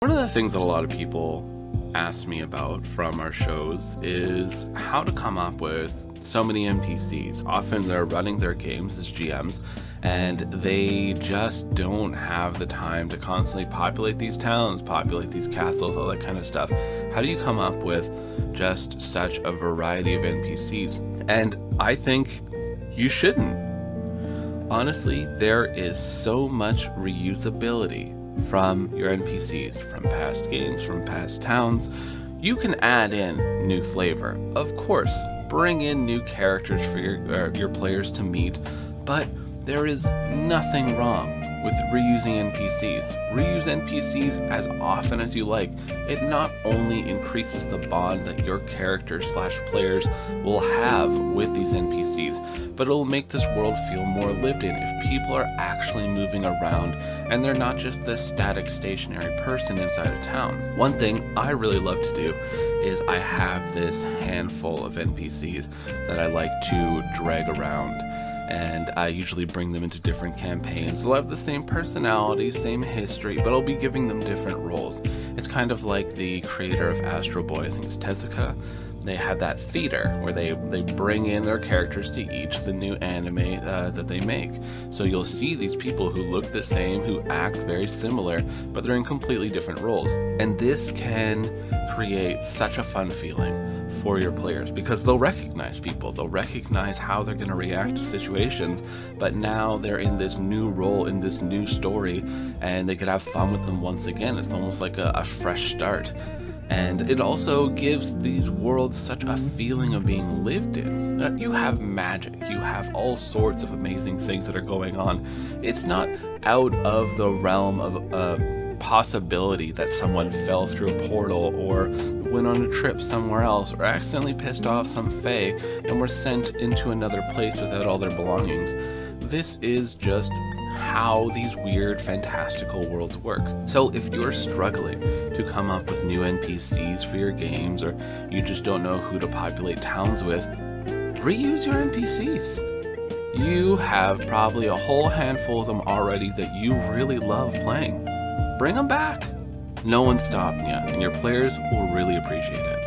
One of the things that a lot of people ask me about from our shows is how to come up with so many NPCs. Often they're running their games as GMs and they just don't have the time to constantly populate these towns, populate these castles, all that kind of stuff. How do you come up with just such a variety of NPCs? And I think you shouldn't. Honestly, there is so much reusability from your NPCs, from past games, from past towns. You can add in new flavor. Of course, bring in new characters for your players to meet, but there is nothing wrong with reusing NPCs. Reuse NPCs as often as you like. It not only increases the bond that your characters/players will have with these NPCs, but it'll make this world feel more lived in if people are actually moving around and they're not just this static stationary person inside a town. One thing I really love to do is I have this handful of NPCs that I like to drag around, and I usually bring them into different campaigns. They'll have the same personality, same history, but I'll be giving them different roles. It's kind of like the creator of Astro Boy, I think it's Tezuka. They had that theater where they bring in their characters to each the new anime that they make. So you'll see these people who look the same, who act very similar, but they're in completely different roles. And this can create such a fun feeling for your players because they'll recognize people, they'll recognize how they're going to react to situations, but now they're in this new role, in this new story, and they could have fun with them once again. It's almost like a fresh start. And it also gives these worlds such a feeling of being lived in. You have magic, you have all sorts of amazing things that are going on. It's not out of the realm of possibility that someone fell through a portal or went on a trip somewhere else or accidentally pissed off some fae and were sent into another place without all their belongings. This is just how these weird, fantastical worlds work. So if you're struggling to come up with new NPCs for your games, or you just don't know who to populate towns with, reuse your NPCs. You have probably a whole handful of them already that you really love playing. Bring them back. No one's stopping you, and your players will really appreciate it.